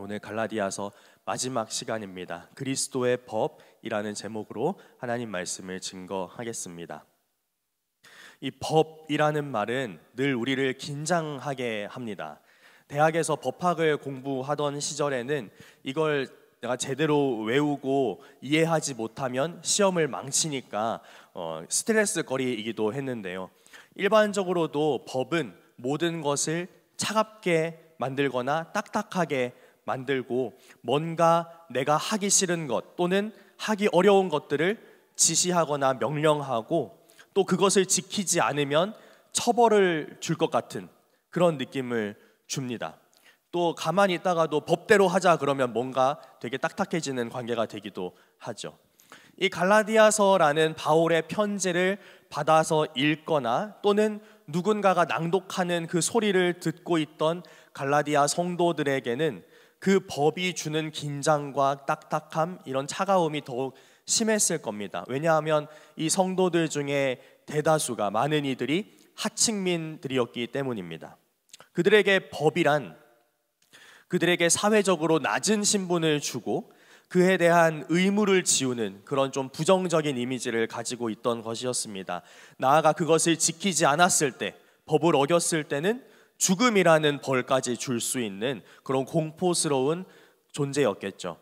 오늘 갈라디아서 마지막 시간입니다. 그리스도의 법이라는 제목으로 하나님 말씀을 증거하겠습니다. 이 법이라는 말은 늘 우리를 긴장하게 합니다. 대학에서 법학을 공부하던 시절에는 이걸 내가 제대로 외우고 이해하지 못하면 시험을 망치니까 스트레스거리이기도 했는데요. 일반적으로도 법은 모든 것을 차갑게 만들거나 딱딱하게 만들고 뭔가 내가 하기 싫은 것 또는 하기 어려운 것들을 지시하거나 명령하고 또 그것을 지키지 않으면 처벌을 줄 것 같은 그런 느낌을 줍니다. 또 가만히 있다가도 법대로 하자 그러면 뭔가 되게 딱딱해지는 관계가 되기도 하죠. 이 갈라디아서라는 바울의 편지를 받아서 읽거나 또는 누군가가 낭독하는 그 소리를 듣고 있던 갈라디아 성도들에게는 그 법이 주는 긴장과 딱딱함, 이런 차가움이 더욱 심했을 겁니다. 왜냐하면 이 성도들 중에 대다수가 많은 이들이 하층민들이었기 때문입니다. 그들에게 법이란 그들에게 사회적으로 낮은 신분을 주고 그에 대한 의무를 지우는 그런 좀 부정적인 이미지를 가지고 있던 것이었습니다. 나아가 그것을 지키지 않았을 때, 법을 어겼을 때는 죽음이라는 벌까지 줄 수 있는 그런 공포스러운 존재였겠죠.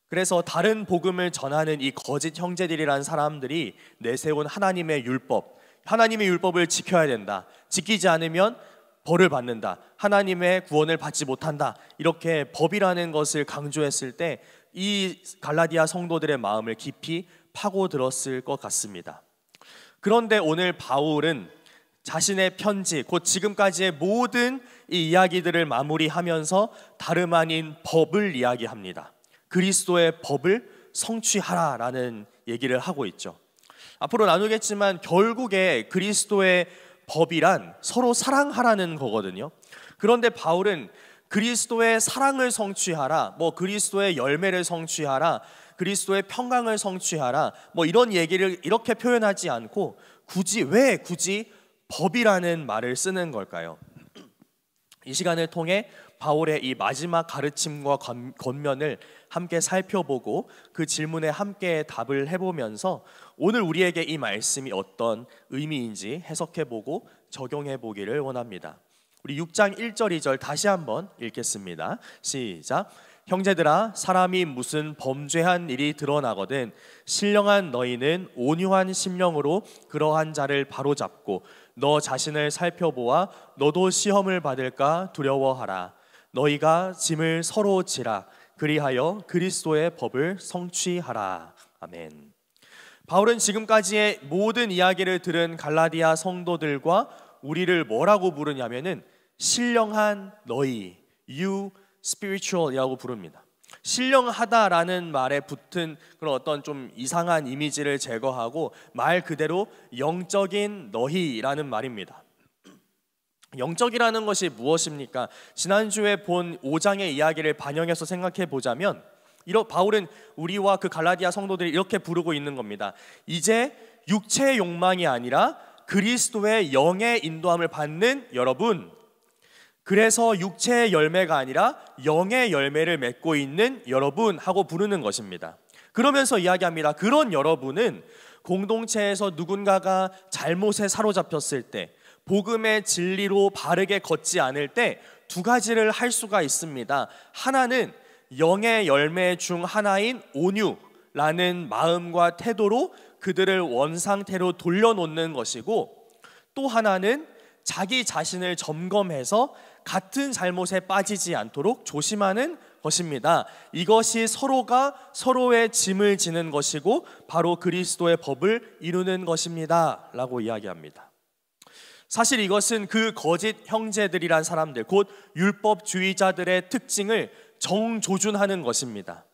그래서 다른 복음을 전하는 이 거짓 형제들이란 사람들이 내세운 하나님의 율법을 지켜야 된다. 지키지 않으면 벌을 받는다. 하나님의 구원을 받지 못한다. 이렇게 법이라는 것을 강조했을 때 이 갈라디아 성도들의 마음을 깊이 파고들었을 것 같습니다. 그런데 오늘 바울은 자신의 편지, 곧 지금까지의 모든 이 이야기들을 마무리하면서 다름 아닌 법을 이야기합니다. 그리스도의 법을 성취하라라는 얘기를 하고 있죠. 앞으로 나누겠지만 결국에 그리스도의 법이란 서로 사랑하라는 거거든요. 그런데 바울은 그리스도의 사랑을 성취하라, 그리스도의 열매를 성취하라, 그리스도의 평강을 성취하라, 이런 얘기를 이렇게 표현하지 않고 왜 굳이 법이라는 말을 쓰는 걸까요? 이 시간을 통해 바울의 이 마지막 가르침과 권면을 함께 살펴보고 그 질문에 함께 답을 해보면서 오늘 우리에게 이 말씀이 어떤 의미인지 해석해보고 적용해보기를 원합니다. 우리 6장 1절 2절 다시 한번 읽겠습니다. 시작. 형제들아, 사람이 무슨 범죄한 일이 드러나거든 신령한 너희는 온유한 심령으로 그러한 자를 바로잡고 너 자신을 살펴보아 너도 시험을 받을까 두려워하라. 너희가 짐을 서로 지라. 그리하여 그리스도의 법을 성취하라. 아멘. 바울은 지금까지의 모든 이야기를 들은 갈라디아 성도들과 우리를 뭐라고 부르냐면은 신령한 너희, you spiritual이라고 부릅니다. 신령하다라는 말에 붙은 그런 어떤 좀 이상한 이미지를 제거하고 말 그대로 영적인 너희라는 말입니다. 영적이라는 것이 무엇입니까? 지난주에 본 5장의 이야기를 반영해서 생각해 보자면 바울은 우리와 그 갈라디아 성도들이 이렇게 부르고 있는 겁니다. 이제 육체의 욕망이 아니라 그리스도의 영의 인도함을 받는 여러분, 그래서 육체의 열매가 아니라 영의 열매를 맺고 있는 여러분 하고 부르는 것입니다. 그러면서 이야기합니다. 그런 여러분은 공동체에서 누군가가 잘못에 사로잡혔을 때, 복음의 진리로 바르게 걷지 않을 때 두 가지를 할 수가 있습니다. 하나는 영의 열매 중 하나인 온유라는 마음과 태도로 그들을 원상태로 돌려놓는 것이고, 또 하나는 자기 자신을 점검해서 같은 잘못에 빠지지 않도록 조심하는 것입니다. 이것이 서로가 서로의 짐을 지는 것이고 바로 그리스도의 법을 이루는 것입니다 라고 이야기합니다. 사실 이것은 그 거짓 형제들이란 사람들, 곧 율법주의자들의 특징을 정조준하는 것입니다.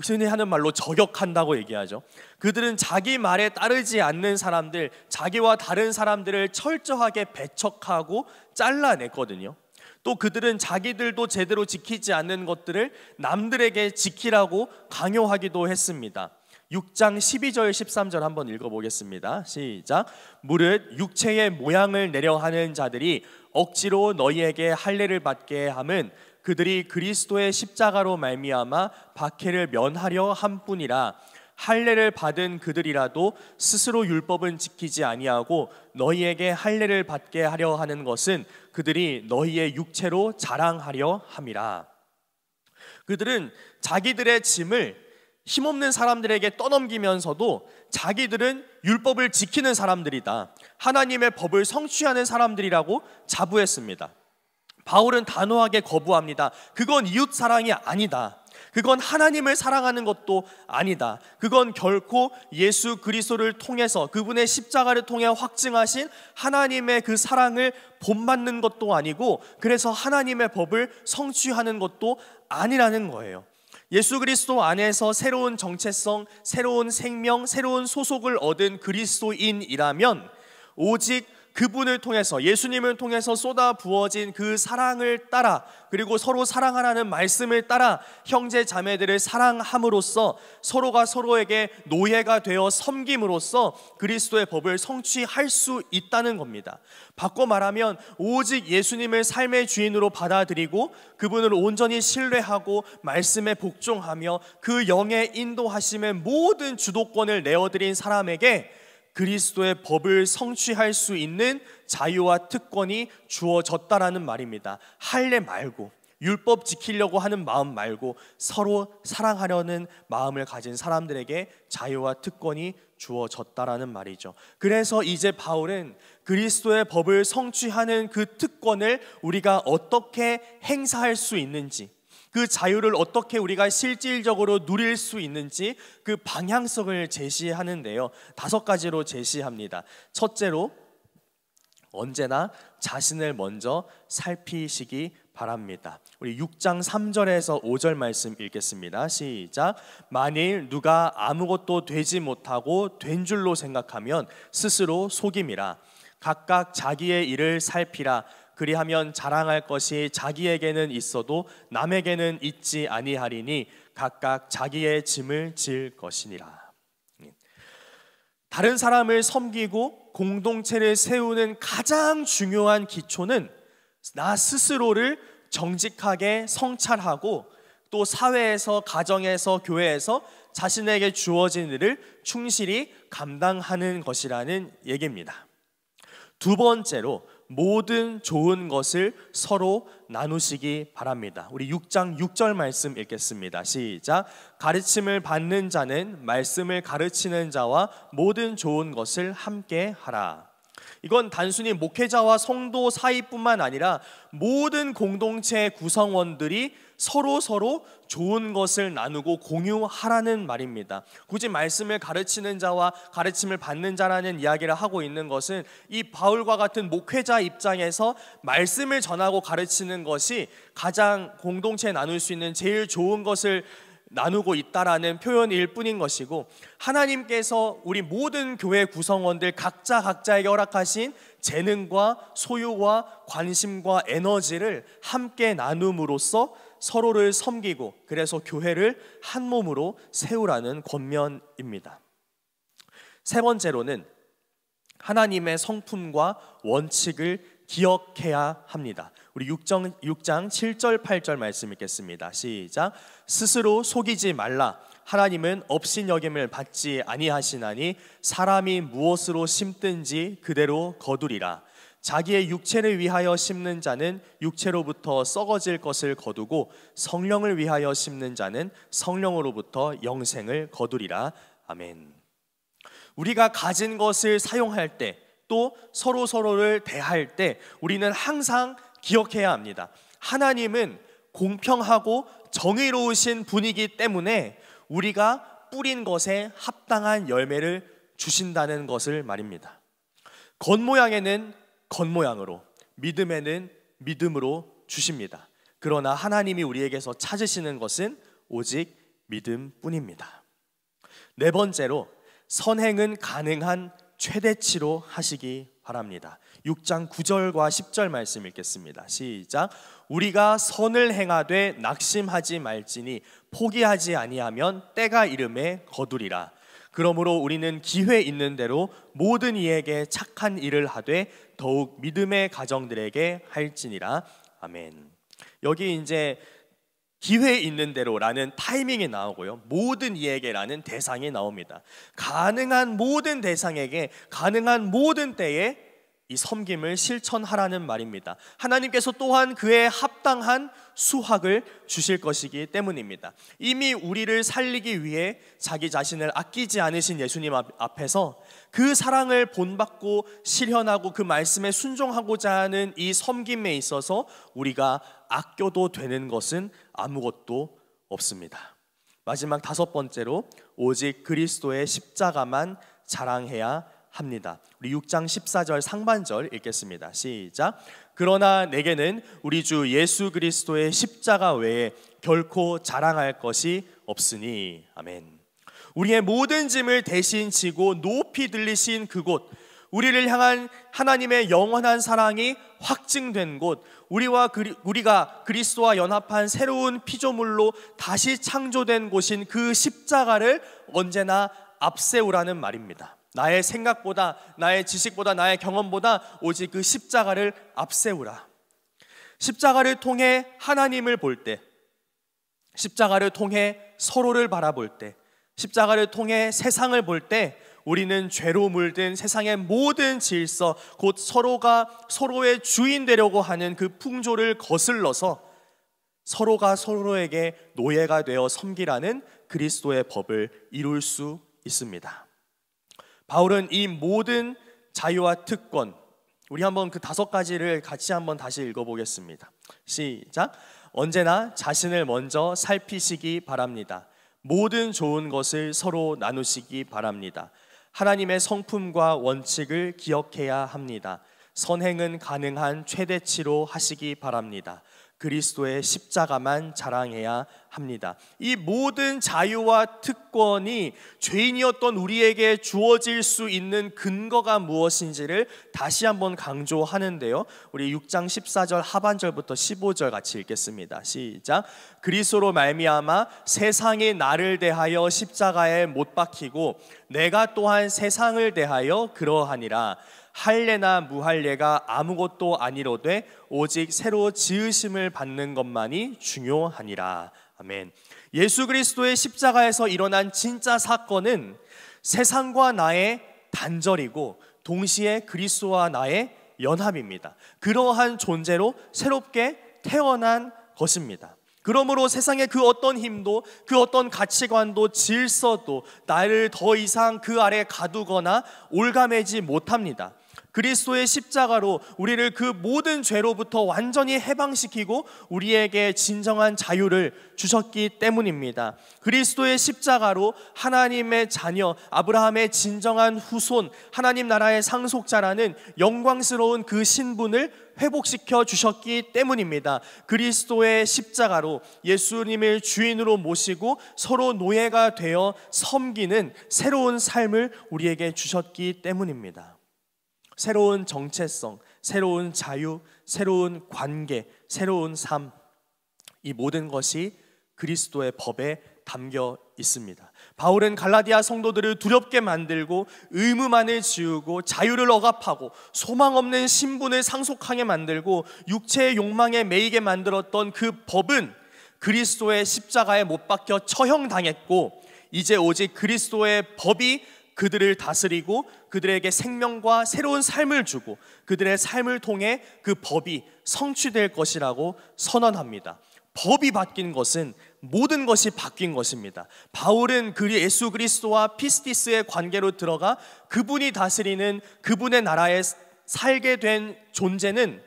흔히 하는 말로 저격한다고 얘기하죠. 그들은 자기 말에 따르지 않는 사람들, 자기와 다른 사람들을 철저하게 배척하고 잘라냈거든요. 또 그들은 자기들도 제대로 지키지 않는 것들을 남들에게 지키라고 강요하기도 했습니다. 6장 12절 13절 한번 읽어보겠습니다. 시작. 무릇 육체의 모양을 내려 하는 자들이 억지로 너희에게 할례를 받게 함은 그들이 그리스도의 십자가로 말미암아 박해를 면하려 함뿐이라. 할례를 받은 그들이라도 스스로 율법은 지키지 아니하고 너희에게 할례를 받게 하려 하는 것은 그들이 너희의 육체로 자랑하려 함이라. 그들은 자기들의 짐을 힘없는 사람들에게 떠넘기면서도 자기들은 율법을 지키는 사람들이다, 하나님의 법을 성취하는 사람들이라고 자부했습니다. 바울은 단호하게 거부합니다. 그건 이웃 사랑이 아니다. 그건 하나님을 사랑하는 것도 아니다. 그건 결코 예수 그리스도를 통해서, 그분의 십자가를 통해 확증하신 하나님의 그 사랑을 본받는 것도 아니고, 그래서 하나님의 법을 성취하는 것도 아니라는 거예요. 예수 그리스도 안에서 새로운 정체성, 새로운 생명, 새로운 소속을 얻은 그리스도인이라면 오직 그분을 통해서, 예수님을 통해서 쏟아 부어진 그 사랑을 따라, 그리고 서로 사랑하라는 말씀을 따라 형제 자매들을 사랑함으로써 서로가 서로에게 노예가 되어 섬김으로써 그리스도의 법을 성취할 수 있다는 겁니다. 바꿔 말하면 오직 예수님을 삶의 주인으로 받아들이고 그분을 온전히 신뢰하고 말씀에 복종하며 그 영의 인도하심의 모든 주도권을 내어드린 사람에게 그리스도의 법을 성취할 수 있는 자유와 특권이 주어졌다라는 말입니다. 할례 말고, 율법 지키려고 하는 마음 말고 서로 사랑하려는 마음을 가진 사람들에게 자유와 특권이 주어졌다라는 말이죠. 그래서 이제 바울은 그리스도의 법을 성취하는 그 특권을 우리가 어떻게 행사할 수 있는지, 그 자유를 어떻게 우리가 실질적으로 누릴 수 있는지 그 방향성을 제시하는데요, 5가지로 제시합니다. 첫째로, 언제나 자신을 먼저 살피시기 바랍니다. 우리 6장 3절에서 5절 말씀 읽겠습니다. 시작. 만일 누가 아무것도 되지 못하고 된 줄로 생각하면 스스로 속임이라. 각각 자기의 일을 살피라. 그리하면 자랑할 것이 자기에게는 있어도 남에게는 있지 아니하리니 각각 자기의 짐을 질 것이니라. 다른 사람을 섬기고 공동체를 세우는 가장 중요한 기초는 나 스스로를 정직하게 성찰하고 또 사회에서, 가정에서, 교회에서 자신에게 주어진 일을 충실히 감당하는 것이라는 얘기입니다. 두 번째로, 모든 좋은 것을 서로 나누시기 바랍니다. 우리 6장 6절 말씀 읽겠습니다. 시작. 가르침을 받는 자는 말씀을 가르치는 자와 모든 좋은 것을 함께 하라. 이건 단순히 목회자와 성도 사이뿐만 아니라 모든 공동체 구성원들이 서로 좋은 것을 나누고 공유하라는 말입니다. 굳이 말씀을 가르치는 자와 가르침을 받는 자라는 이야기를 하고 있는 것은 이 바울과 같은 목회자 입장에서 말씀을 전하고 가르치는 것이 가장 공동체에 나눌 수 있는 제일 좋은 것을 나누고 있다라는 표현일 뿐인 것이고, 하나님께서 우리 모든 교회 구성원들 각자에게 허락하신 재능과 소유와 관심과 에너지를 함께 나눔으로써 서로를 섬기고, 그래서 교회를 한 몸으로 세우라는 권면입니다. 세 번째로는 하나님의 성품과 원칙을 기억해야 합니다. 우리 6장 7절 8절 말씀 읽겠습니다. 시작. 스스로 속이지 말라. 하나님은 업신여김을 받지 아니하시나니 사람이 무엇으로 심든지 그대로 거두리라. 자기의 육체를 위하여 심는 자는 육체로부터 썩어질 것을 거두고 성령을 위하여 심는 자는 성령으로부터 영생을 거두리라. 아멘. 우리가 가진 것을 사용할 때, 또 서로를 대할 때 우리는 항상 기억해야 합니다. 하나님은 공평하고 정의로우신 분이기 때문에 우리가 뿌린 것에 합당한 열매를 주신다는 것을 말입니다. 겉모양에는 겉모양으로, 믿음에는 믿음으로 주십니다. 그러나 하나님이 우리에게서 찾으시는 것은 오직 믿음뿐입니다. 네 번째로, 선행은 가능한 최대치로 하시기 바랍니다. 6장 9절과 10절 말씀 읽겠습니다. 시작. 우리가 선을 행하되 낙심하지 말지니 포기하지 아니하면 때가 이름에 거두리라. 그러므로 우리는 기회 있는 대로 모든 이에게 착한 일을 하되 더욱 믿음의 가정들에게 할지니라. 아멘. 여기 이제 기회 있는 대로라는 타이밍이 나오고요, 모든 이에게라는 대상이 나옵니다. 가능한 모든 대상에게 가능한 모든 때에 이 섬김을 실천하라는 말입니다. 하나님께서 또한 그에 합당한 수확을 주실 것이기 때문입니다. 이미 우리를 살리기 위해 자기 자신을 아끼지 않으신 예수님 앞에서 그 사랑을 본받고 실현하고 그 말씀에 순종하고자 하는 이 섬김에 있어서 우리가 아껴도 되는 것은 아무것도 없습니다. 마지막 5번째로, 오직 그리스도의 십자가만 자랑해야 합니다. 우리 6장 14절 상반절 읽겠습니다. 시작. 그러나 내게는 우리 주 예수 그리스도의 십자가 외에 결코 자랑할 것이 없으니. 아멘. 우리의 모든 짐을 대신 지고 높이 들리신 그곳, 우리를 향한 하나님의 영원한 사랑이 확증된 곳, 우리가 그리스도와 연합한 새로운 피조물로 다시 창조된 곳인 그 십자가를 언제나 앞세우라는 말입니다. 나의 생각보다, 나의 지식보다, 나의 경험보다 오직 그 십자가를 앞세우라. 십자가를 통해 하나님을 볼 때, 십자가를 통해 서로를 바라볼 때, 십자가를 통해 세상을 볼 때 우리는 죄로 물든 세상의 모든 질서, 곧 서로가 서로의 주인 되려고 하는 그 풍조를 거슬러서 서로가 서로에게 노예가 되어 섬기라는 그리스도의 법을 이룰 수 있습니다. 바울은 이 모든 자유와 특권, 우리 한번 그 5가지를 같이 한번 다시 읽어보겠습니다. 시작. 언제나 자신을 먼저 살피시기 바랍니다. 모든 좋은 것을 서로 나누시기 바랍니다. 하나님의 성품과 원칙을 기억해야 합니다. 선행은 가능한 최대치로 하시기 바랍니다. 그리스도의 십자가만 자랑해야 합니다. 이 모든 자유와 특권이 죄인이었던 우리에게 주어질 수 있는 근거가 무엇인지를 다시 한번 강조하는데요, 우리 6장 14절 하반절부터 15절 같이 읽겠습니다. 시작. 그리스도로 말미암아 세상이 나를 대하여 십자가에 못 박히고 내가 또한 세상을 대하여 그러하니라. 할례나 무할례가 아무것도 아니로되 오직 새로 지으심을 받는 것만이 중요하니라. 아멘. 예수 그리스도의 십자가에서 일어난 진짜 사건은 세상과 나의 단절이고 동시에 그리스도와 나의 연합입니다. 그러한 존재로 새롭게 태어난 것입니다. 그러므로 세상의 그 어떤 힘도, 그 어떤 가치관도, 질서도 나를 더 이상 그 아래 가두거나 올가매지 못합니다. 그리스도의 십자가로 우리를 그 모든 죄로부터 완전히 해방시키고 우리에게 진정한 자유를 주셨기 때문입니다. 그리스도의 십자가로 하나님의 자녀, 아브라함의 진정한 후손, 하나님 나라의 상속자라는 영광스러운 그 신분을 회복시켜 주셨기 때문입니다. 그리스도의 십자가로 예수님을 주인으로 모시고 서로 노예가 되어 섬기는 새로운 삶을 우리에게 주셨기 때문입니다. 새로운 정체성, 새로운 자유, 새로운 관계, 새로운 삶, 이 모든 것이 그리스도의 법에 담겨 있습니다. 바울은 갈라디아 성도들을 두렵게 만들고 의무만을 지우고 자유를 억압하고 소망 없는 신분을 상속하게 만들고 육체의 욕망에 매이게 만들었던 그 법은 그리스도의 십자가에 못 박혀 처형당했고, 이제 오직 그리스도의 법이 그들을 다스리고 그들에게 생명과 새로운 삶을 주고 그들의 삶을 통해 그 법이 성취될 것이라고 선언합니다. 법이 바뀐 것은 모든 것이 바뀐 것입니다. 바울은 예수 그리스도와 피스티스의 관계로 들어가 그분이 다스리는 그분의 나라에 살게 된 존재는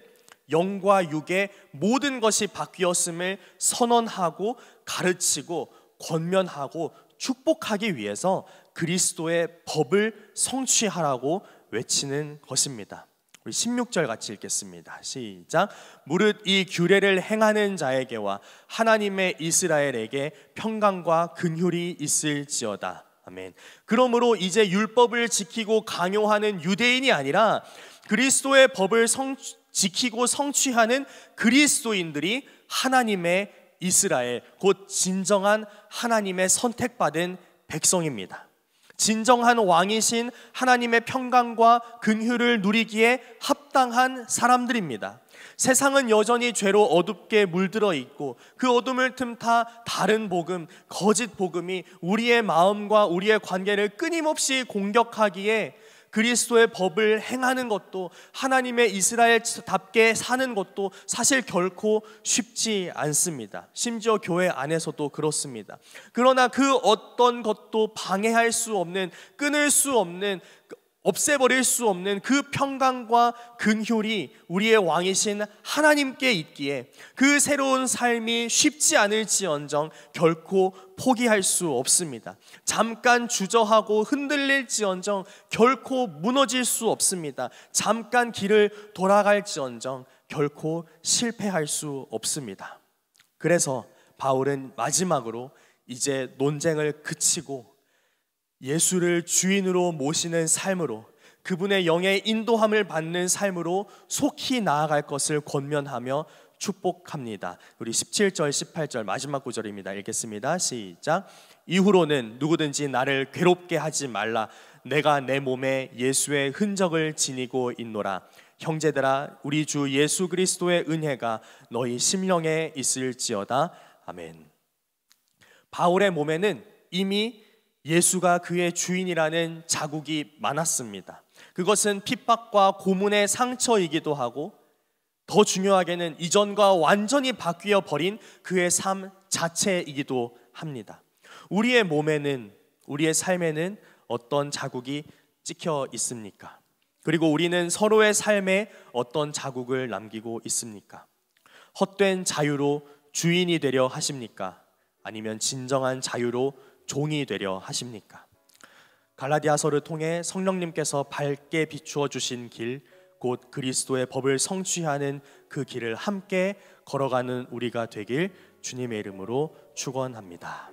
영과 육의 모든 것이 바뀌었음을 선언하고 가르치고 권면하고 축복하기 위해서 그리스도의 법을 성취하라고 외치는 것입니다. 우리 16절 같이 읽겠습니다. 시작. 무릇 이 규례를 행하는 자에게와 하나님의 이스라엘에게 평강과 긍휼이 있을지어다. 아멘. 그러므로 이제 율법을 지키고 강요하는 유대인이 아니라 그리스도의 법을 지키고 성취하는 그리스도인들이 하나님의 이스라엘, 곧 진정한 하나님의 선택받은 백성입니다. 진정한 왕이신 하나님의 평강과 긍휼을 누리기에 합당한 사람들입니다. 세상은 여전히 죄로 어둡게 물들어 있고 그 어둠을 틈타 다른 복음, 거짓 복음이 우리의 마음과 우리의 관계를 끊임없이 공격하기에 그리스도의 법을 행하는 것도, 하나님의 이스라엘답게 사는 것도 사실 결코 쉽지 않습니다. 심지어 교회 안에서도 그렇습니다. 그러나 그 어떤 것도 방해할 수 없는, 끊을 수 없는, 없애버릴 수 없는 그 평강과 긍휼이 우리의 왕이신 하나님께 있기에 그 새로운 삶이 쉽지 않을지언정 결코 포기할 수 없습니다. 잠깐 주저하고 흔들릴지언정 결코 무너질 수 없습니다. 잠깐 길을 돌아갈지언정 결코 실패할 수 없습니다. 그래서 바울은 마지막으로 이제 논쟁을 그치고 예수를 주인으로 모시는 삶으로, 그분의 영의 인도함을 받는 삶으로 속히 나아갈 것을 권면하며 축복합니다. 우리 17절 18절 마지막 구절입니다. 읽겠습니다. 시작. 이후로는 누구든지 나를 괴롭게 하지 말라. 내가 내 몸에 예수의 흔적을 지니고 있노라. 형제들아, 우리 주 예수 그리스도의 은혜가 너희 심령에 있을지어다. 아멘. 바울의 몸에는 이미 예수가 그의 주인이라는 자국이 많았습니다. 그것은 핍박과 고문의 상처이기도 하고, 더 중요하게는 이전과 완전히 바뀌어 버린 그의 삶 자체이기도 합니다. 우리의 몸에는, 우리의 삶에는 어떤 자국이 찍혀 있습니까? 그리고 우리는 서로의 삶에 어떤 자국을 남기고 있습니까? 헛된 자유로 주인이 되려 하십니까? 아니면 진정한 자유로 종이 되려 하십니까? 갈라디아서를 통해 성령님께서 밝게 비추어 주신 길, 곧 그리스도의 법을 성취하는 그 길을 함께 걸어가는 우리가 되길 주님의 이름으로 축원합니다.